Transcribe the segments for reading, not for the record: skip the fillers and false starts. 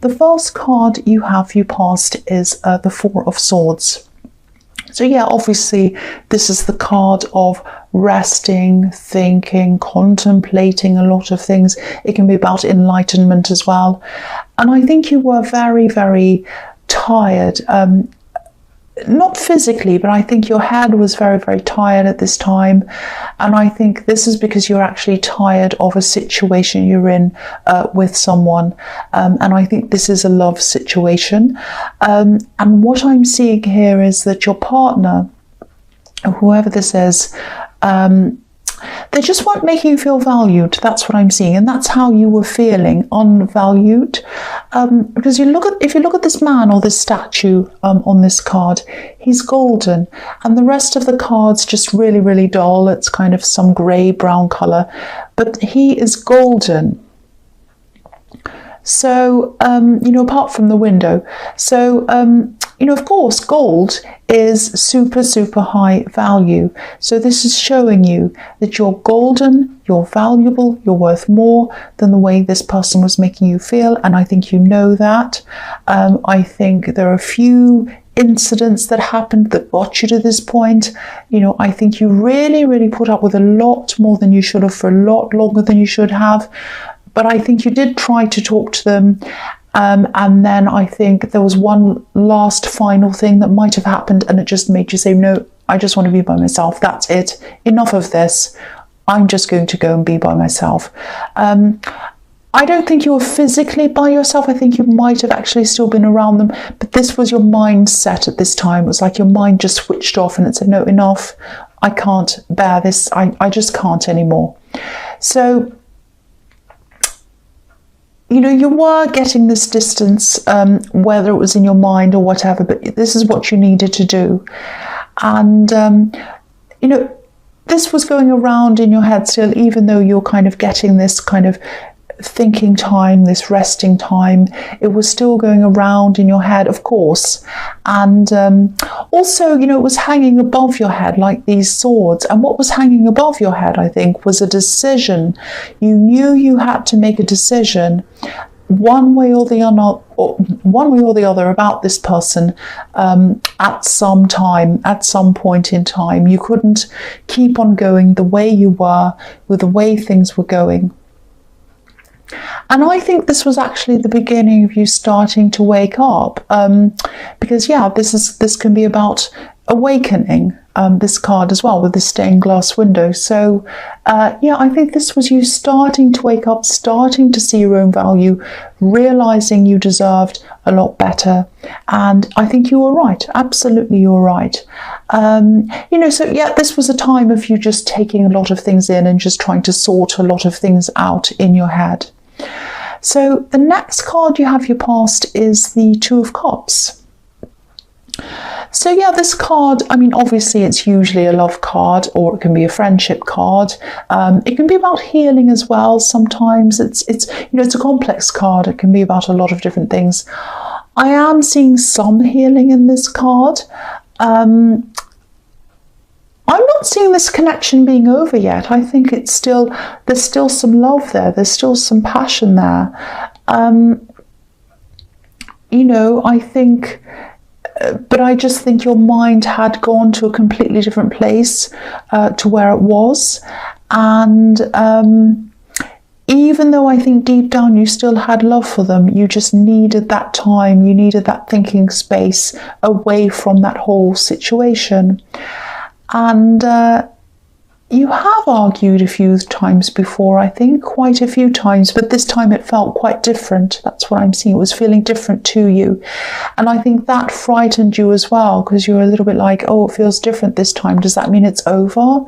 the first card you have for your past is the Four of Swords. So yeah, obviously this is the card of resting, thinking, contemplating a lot of things. It can be about enlightenment as well. And I think you were very, very tired. Not physically, but I think your head was very, very tired at this time. And I think this is because you're actually tired of a situation you're in with someone. And I think this is a love situation. And what I'm seeing here is that your partner, whoever this is, they just weren't making you feel valued. That's what I'm seeing, and that's how you were feeling, unvalued. Because if you look at this man or this statue on this card, he's golden, and the rest of the card's just really, really dull. It's kind of some grey brown colour, but he is golden. So apart from the window, so of course, gold is super, super high value. So this is showing you that you're golden, you're valuable, you're worth more than the way this person was making you feel. And I think you know that. I think there are a few incidents that happened that got you to this point. I think you really, really put up with a lot more than you should have for a lot longer than you should have. But I think you did try to talk to them. And then I think there was one last final thing that might have happened, and it just made you say, no, I just want to be by myself. That's it. Enough of this. I'm just going to go and be by myself. I don't think you were physically by yourself. I think you might have actually still been around them, but this was your mindset at this time. It was like your mind just switched off and it said, no, enough. I can't bear this. I just can't anymore. So, you were getting this distance, whether it was in your mind or whatever, but this is what you needed to do. And, this was going around in your head still, even though you're kind of getting this kind of thinking time, this resting time. It was still going around in your head, of course. And also, it was hanging above your head like these swords. And what was hanging above your head, I think, was a decision. You knew you had to make a decision one way or the other about this person at some time, at some point in time. You couldn't keep on going the way you were with the way things were going. And I think this was actually the beginning of you starting to wake up, because this can be about awakening, this card as well with the stained glass window. So I think this was you starting to wake up, starting to see your own value, realizing you deserved a lot better. And I think you were right. Absolutely, you were right. This was a time of you just taking a lot of things in and just trying to sort a lot of things out in your head. So the next card you have your past is the Two of Cups. So this card, obviously it's usually a love card, or it can be a friendship card. It can be about healing as well. Sometimes it's a complex card. It can be about a lot of different things. I am seeing some healing in this card. I'm not seeing this connection being over yet. I think there's still some love there. There's still some passion there. I think, but I just think your mind had gone to a completely different place to where it was. And even though I think deep down you still had love for them, you just needed that time. You needed that thinking space away from that whole situation. And you have argued a few times before, I think, quite a few times, but this time it felt quite different. That's what I'm seeing. It was feeling different to you. And I think that frightened you as well, because you were a little bit like, oh, it feels different this time. Does that mean it's over?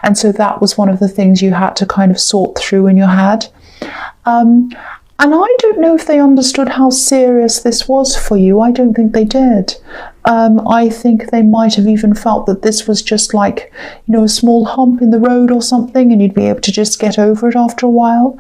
And so that was one of the things you had to kind of sort through in your head. And I don't know if they understood how serious this was for you. I don't think they did. I think they might have even felt that this was just like, a small hump in the road or something, and you'd be able to just get over it after a while.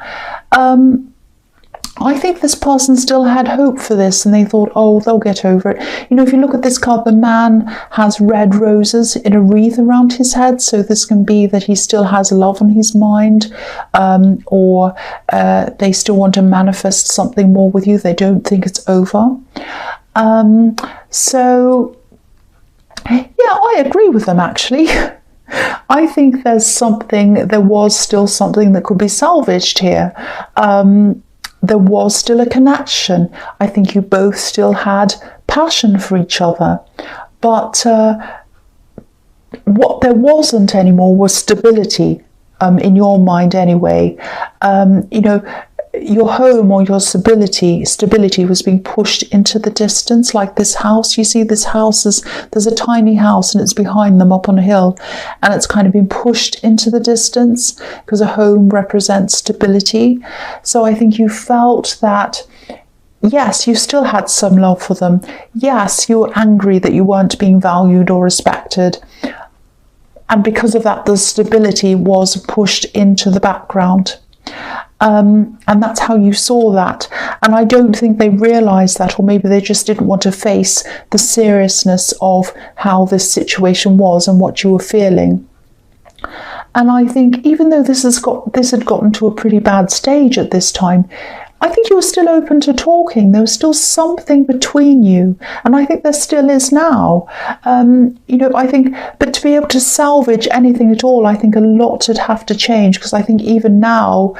I think this person still had hope for this and they thought, oh, they'll get over it. You know, if you look at this card, the man has red roses in a wreath around his head. So this can be that he still has love on his mind, or they still want to manifest something more with you. They don't think it's over. So, yeah, I agree with them actually. I think there was still something that could be salvaged here. There was still a connection. I think you both still had passion for each other. But what there wasn't anymore was stability, in your mind anyway. You know, your home or your stability was being pushed into the distance, like this house. You see, this house there's a tiny house and it's behind them up on a hill, and it's kind of been pushed into the distance because a home represents stability. So I think you felt that, yes, you still had some love for them. Yes, you were angry that you weren't being valued or respected. And because of that, the stability was pushed into the background. And that's how you saw that. And I don't think they realised that, or maybe they just didn't want to face the seriousness of how this situation was and what you were feeling. And I think even though this had gotten to a pretty bad stage at this time, I think you were still open to talking. There was still something between you, and I think there still is now. You know, I think, but to be able to salvage anything at all, I think a lot would have to change, because I think even now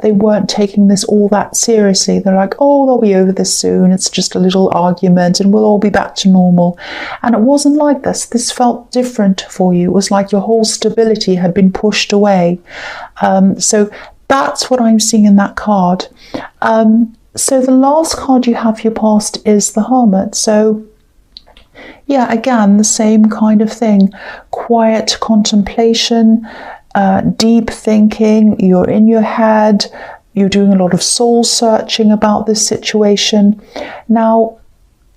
they weren't taking this all that seriously. They're like, oh, they'll be over this soon. It's just a little argument and we'll all be back to normal. And it wasn't like this. This felt different for you. It was like your whole stability had been pushed away. So that's what I'm seeing in that card. So the last card you have for your past is the Hermit. So yeah, again, the same kind of thing. Quiet contemplation, deep thinking. You're in your head. You're doing a lot of soul searching about this situation. Now,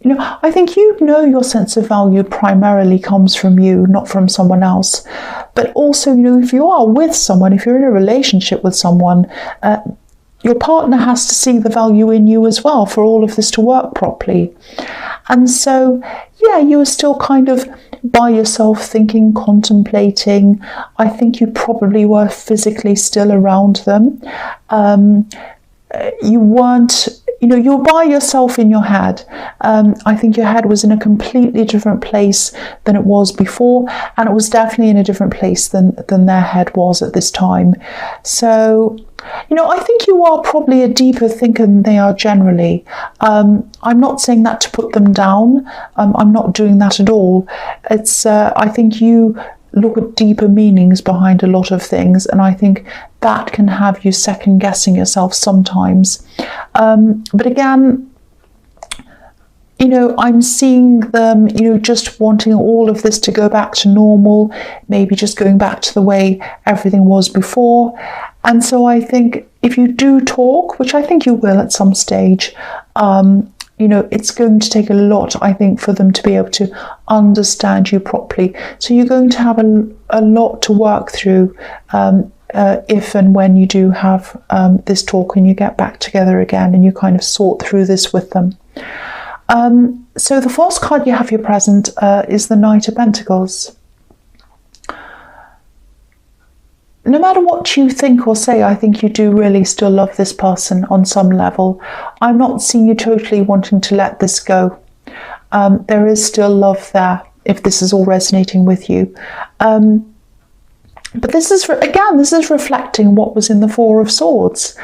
you know, I think you know your sense of value primarily comes from you, not from someone else. But also, you know, if you are with someone, if you're in a relationship with someone, your partner has to see the value in you as well for all of this to work properly. And so, yeah, you were still kind of by yourself thinking, contemplating. I think you probably were physically still around them. You weren't, you know, you're by yourself in your head. I think your head was in a completely different place than it was before, and it was definitely in a different place than their head was at this time. So, you know, I think you are probably a deeper thinker than they are generally. I'm not saying that to put them down. I'm not doing that at all. It's, I think you look at deeper meanings behind a lot of things, and I think that can have you second guessing yourself sometimes. But again, you know, I'm seeing them, you know, just wanting all of this to go back to normal, maybe just going back to the way everything was before. And so I think if you do talk, which I think you will at some stage, you know, it's going to take a lot, I think, for them to be able to understand you properly. So you're going to have a lot to work through if and when you do have this talk and you get back together again and you kind of sort through this with them. So the first card you have here present is the Knight of Pentacles. No matter what you think or say, I think you do really still love this person on some level. I'm not seeing you totally wanting to let this go. There is still love there, if this is all resonating with you. But this is, again, this is reflecting what was in the Four of Swords.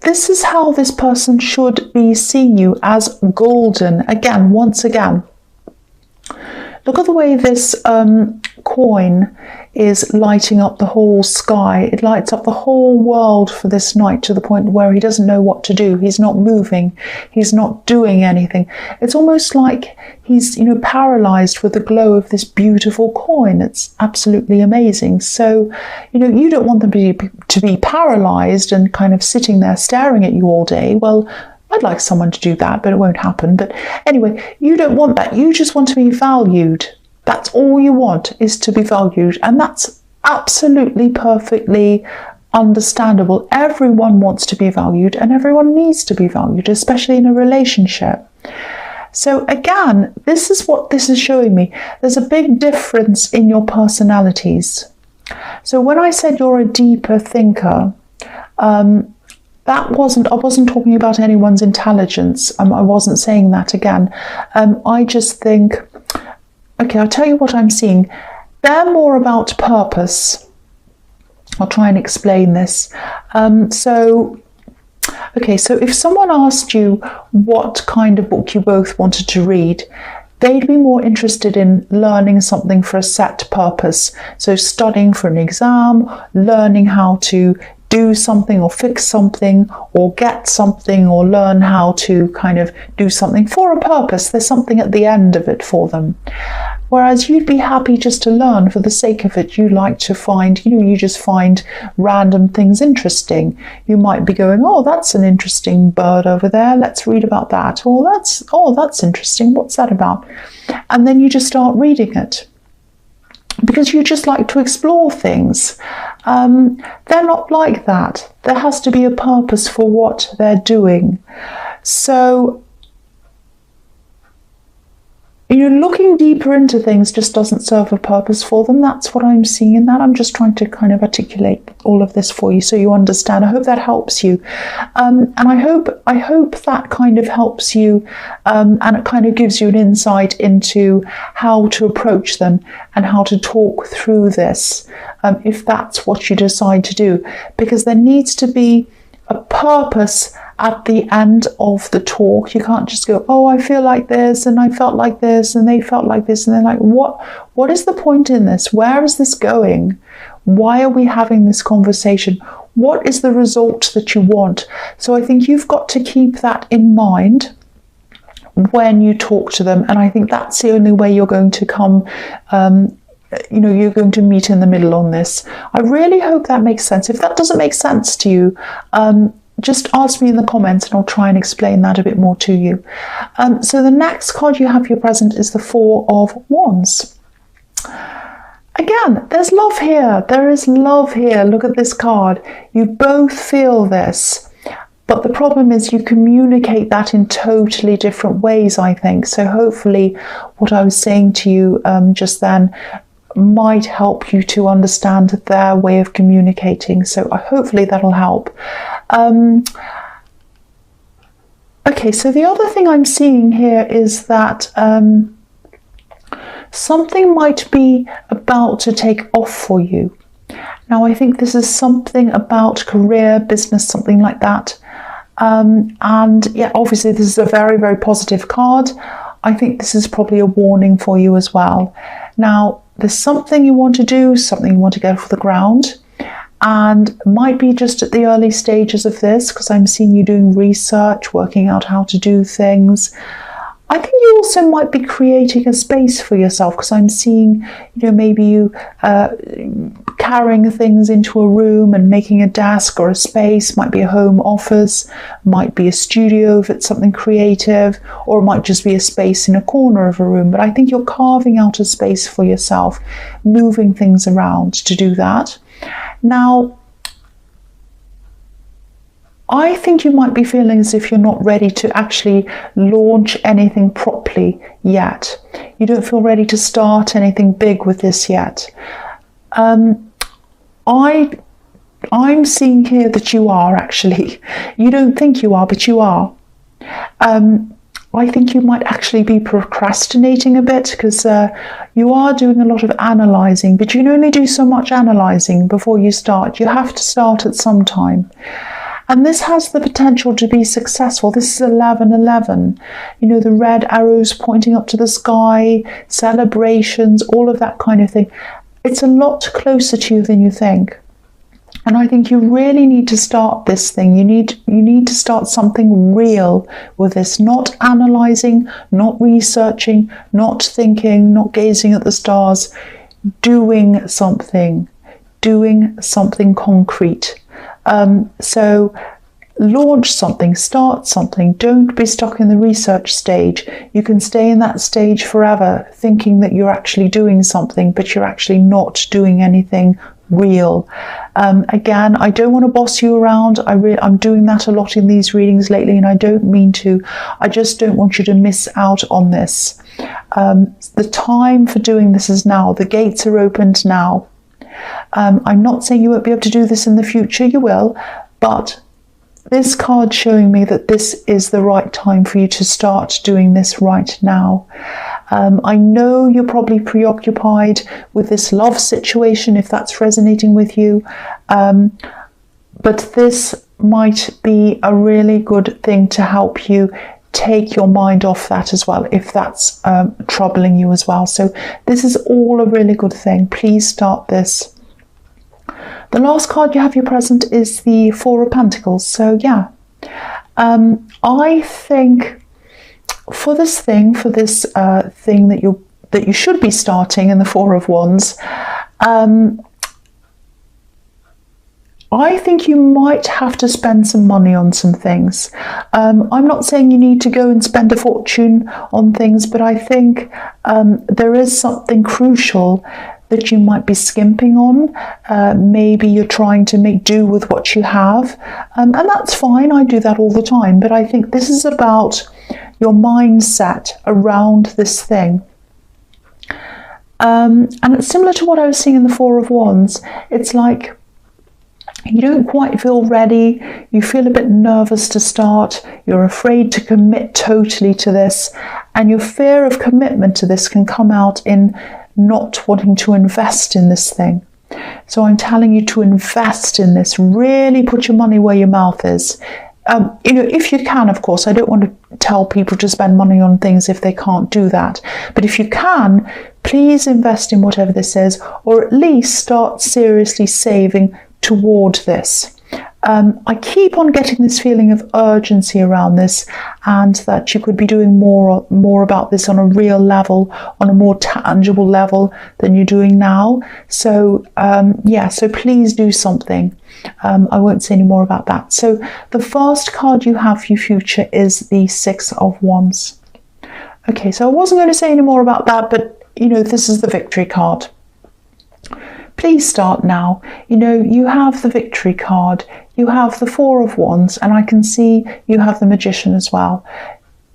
This is how this person should be seeing you, as golden. Again, once again. Look at the way this coin is lighting up the whole sky. It lights up the whole world for this knight to the point where he doesn't know what to do. He's not moving. He's not doing anything. It's almost like he's, you know, paralyzed with the glow of this beautiful coin. It's absolutely amazing. So, you know, you don't want them to be paralyzed and kind of sitting there staring at you all day. Well, I'd like someone to do that, but it won't happen. But anyway, you don't want that. You just want to be valued. That's all you want, is to be valued. And that's absolutely perfectly understandable. Everyone wants to be valued and everyone needs to be valued, especially in a relationship. So again, this is what this is showing me. There's a big difference in your personalities. So when I said you're a deeper thinker, I wasn't talking about anyone's intelligence. I wasn't saying that again. I just think, okay, I'll tell you what I'm seeing. They're more about purpose. I'll try and explain this. So if someone asked you what kind of book you both wanted to read, they'd be more interested in learning something for a set purpose. So studying for an exam, learning how to do something or fix something or get something or learn how to kind of do something for a purpose. There's something at the end of it for them. Whereas you'd be happy just to learn for the sake of it. You like to find, you just find random things interesting. You might be going, oh, that's an interesting bird over there. Let's read about that. Or that's interesting. What's that about? And then you just start reading it. Because you just like to explore things. They're not like that. There has to be a purpose for what they're doing. So, looking deeper into things just doesn't serve a purpose for them. That's what I'm seeing in that. I'm just trying to kind of articulate all of this for you so you understand. I hope that helps you. And I hope that kind of helps you, and it kind of gives you an insight into how to approach them and how to talk through this, if that's what you decide to do. Because there needs to be a purpose at the end of the talk. You can't just go, oh, I feel like this and I felt like this and they felt like this, and they're like, what is the point in this? Where is this going? Why are we having this conversation? What is the result that you want? So I think you've got to keep that in mind when you talk to them, and I think that's the only way you're going to come you're going to meet in the middle on this. I really hope that makes sense. If that doesn't make sense to you, just ask me in the comments and I'll try and explain that a bit more to you. So the next card you have here present is the Four of Wands. Again, there's love here. There is love here. Look at this card. You both feel this. But the problem is you communicate that in totally different ways, I think. So hopefully what I was saying to you just then might help you to understand their way of communicating. So hopefully that'll help. Okay, so the other thing I'm seeing here is that something might be about to take off for you. Now, I think this is something about career, business, something like that. And yeah, obviously this is a very, very positive card. I think this is probably a warning for you as well. Now, there's something you want to do, something you want to get off the ground, and might be just at the early stages of this, because I'm seeing you doing research, working out how to do things. I think you also might be creating a space for yourself, because I'm seeing, maybe you carrying things into a room and making a desk or a space. Might be a home office, might be a studio if it's something creative, or it might just be a space in a corner of a room. But I think you're carving out a space for yourself, moving things around to do that. Now, I think you might be feeling as if you're not ready to actually launch anything properly yet. You don't feel ready to start anything big with this yet. I'm seeing here that you are actually. You don't think you are, but you are. I think you might actually be procrastinating a bit, because you are doing a lot of analysing, but you can only do so much analysing before you start. You have to start at some time. And this has the potential to be successful. This is 1111. The red arrows pointing up to the sky, celebrations, all of that kind of thing. It's a lot closer to you than you think. And I think you really need to start this thing. You need to start something real with this, not analysing, not researching, not thinking, not gazing at the stars, doing something concrete. So launch something, start something. Don't be stuck in the research stage. You can stay in that stage forever, thinking that you're actually doing something, but you're actually not doing anything real. Again, I don't want to boss you around. I'm doing that a lot in these readings lately, and I don't mean to. I just don't want you to miss out on this. The time for doing this is now. The gates are opened now. I'm not saying you won't be able to do this in the future. You will, but this card's showing me that this is the right time for you to start doing this right now. I know you're probably preoccupied with this love situation, if that's resonating with you, but this might be a really good thing to help you take your mind off that as well, if that's troubling you as well. So this is all a really good thing. Please start this. The last card you have your present is the Four of Pentacles. So yeah, I think for this thing that you should be starting in the Four of Wands, I think you might have to spend some money on some things. I'm not saying you need to go and spend a fortune on things, but I think there is something crucial that you might be skimping on. Maybe you're trying to make do with what you have, and that's fine. I do that all the time, but I think this is about your mindset around this thing. And it's similar to what I was seeing in the Four of Wands. It's like you don't quite feel ready, you feel a bit nervous to start, you're afraid to commit totally to this, and your fear of commitment to this can come out in not wanting to invest in this thing. So I'm telling you to invest in this, really put your money where your mouth is. If you can, of course. I don't want to tell people to spend money on things if they can't do that. But if you can, please invest in whatever this is, or at least start seriously saving toward this. I keep on getting this feeling of urgency around this, and that you could be doing more about this on a real level, on a more tangible level than you're doing now. So so please do something. I won't say any more about that. So the first card you have for your future is the Six of Wands. Okay, so I wasn't going to say any more about that, but this is the Victory card. Please start now. You have the Victory card, you have the Four of Wands, and I can see you have the Magician as well.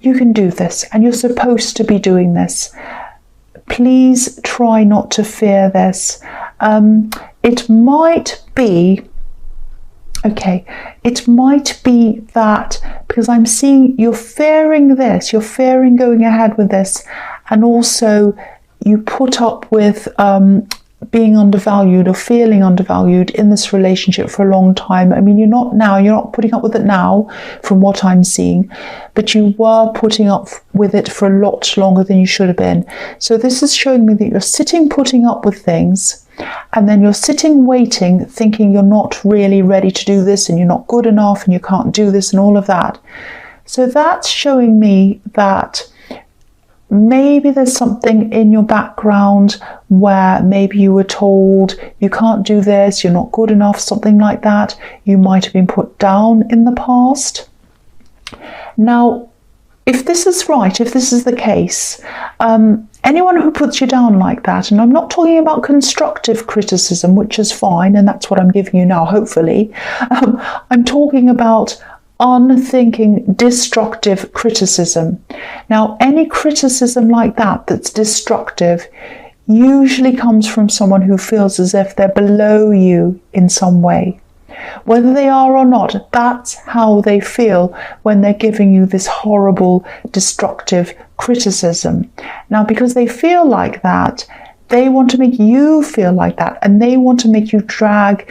You can do this, and you're supposed to be doing this. Please try not to fear this. It might be that, because I'm seeing you're fearing this, you're fearing going ahead with this, and also you put up with being undervalued or feeling undervalued in this relationship for a long time. I mean, you're not putting up with it now from what I'm seeing, but you were putting up with it for a lot longer than you should have been. So this is showing me that you're sitting putting up with things, and then you're sitting waiting, thinking you're not really ready to do this, and you're not good enough, and you can't do this, and all of that. So that's showing me that maybe there's something in your background where maybe you were told you can't do this, you're not good enough, something like that. You might have been put down in the past. Now, if this is right, if this is the case, anyone who puts you down like that, and I'm not talking about constructive criticism, which is fine, and that's what I'm giving you now, hopefully. I'm talking about unthinking, destructive criticism. Now, any criticism like that that's destructive usually comes from someone who feels as if they're below you in some way. Whether they are or not, that's how they feel when they're giving you this horrible, destructive criticism. Now, because they feel like that, they want to make you feel like that, and they want to make you drag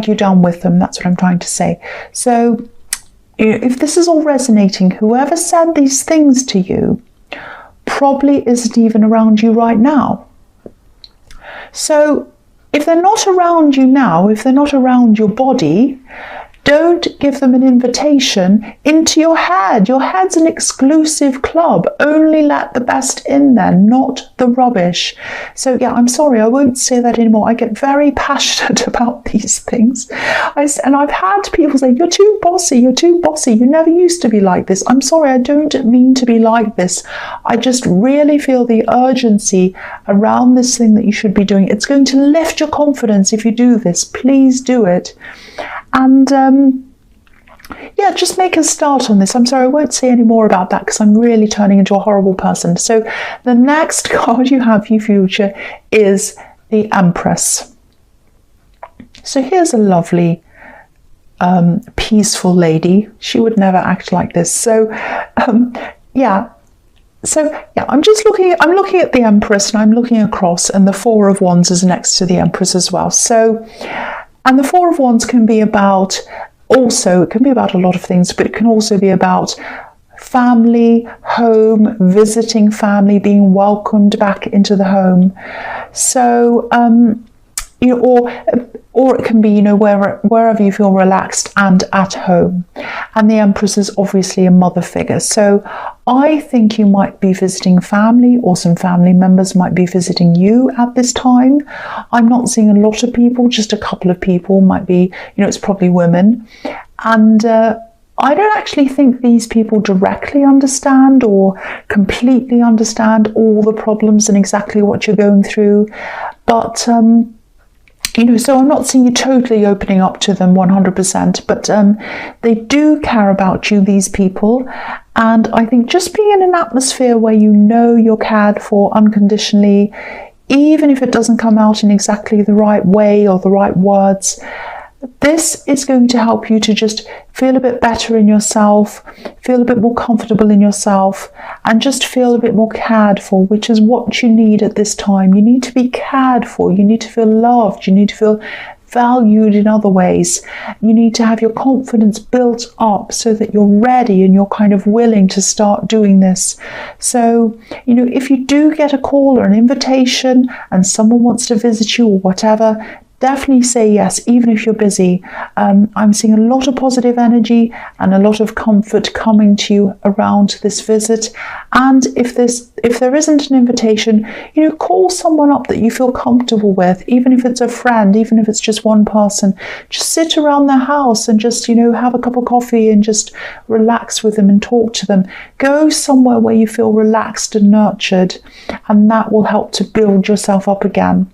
you down with them. That's what I'm trying to say. So if this is all resonating, whoever said these things to you probably isn't even around you right now. So if they're not around you now, if they're not around your body, Don't give them an invitation into your head. Your head's an exclusive club. Only let the best in there, not the rubbish. So yeah, I'm sorry, I won't say that anymore. I get very passionate about these things. And I've had people say, you're too bossy, you never used to be like this. I'm sorry, I don't mean to be like this. I just really feel the urgency around this thing that you should be doing. It's going to lift your confidence if you do this. Please do it. And yeah, just make a start on this. I'm sorry, I won't say any more about that because I'm really turning into a horrible person. So the next card you have for your future is the Empress. So here's a lovely, peaceful lady. She would never act like this. So yeah. So yeah, I'm looking at the Empress, and I'm looking across, and the Four of Wands is next to the Empress as well. So, and the Four of Wands can be about a lot of things, but it can also be about family, home, visiting family, being welcomed back into the home. So, you know, or it can be, you know, wherever you feel relaxed and at home. And the Empress is obviously a mother figure. So I think you might be visiting family, or some family members might be visiting you at this time. I'm not seeing a lot of people, just a couple of people might be, you know, it's probably women. And I don't actually think these people directly understand or completely understand all the problems and exactly what you're going through. But, you know, so I'm not seeing you totally opening up to them 100%, but they do care about you, these people. And I think just being in an atmosphere where you know you're cared for unconditionally, even if it doesn't come out in exactly the right way or the right words, this is going to help you to just feel a bit better in yourself, feel a bit more comfortable in yourself, and just feel a bit more cared for, which is what you need at this time. You need to be cared for. You need to feel loved. You need to feel valued in other ways. You need to have your confidence built up so that you're ready and you're kind of willing to start doing this. So, you know, if you do get a call or an invitation and someone wants to visit you or whatever, definitely say yes, even if you're busy. I'm seeing a lot of positive energy and a lot of comfort coming to you around this visit. And if there isn't an invitation, you know, call someone up that you feel comfortable with, even if it's a friend, even if it's just one person. Just sit around their house and just, you know, have a cup of coffee and just relax with them and talk to them. Go somewhere where you feel relaxed and nurtured, and that will help to build yourself up again.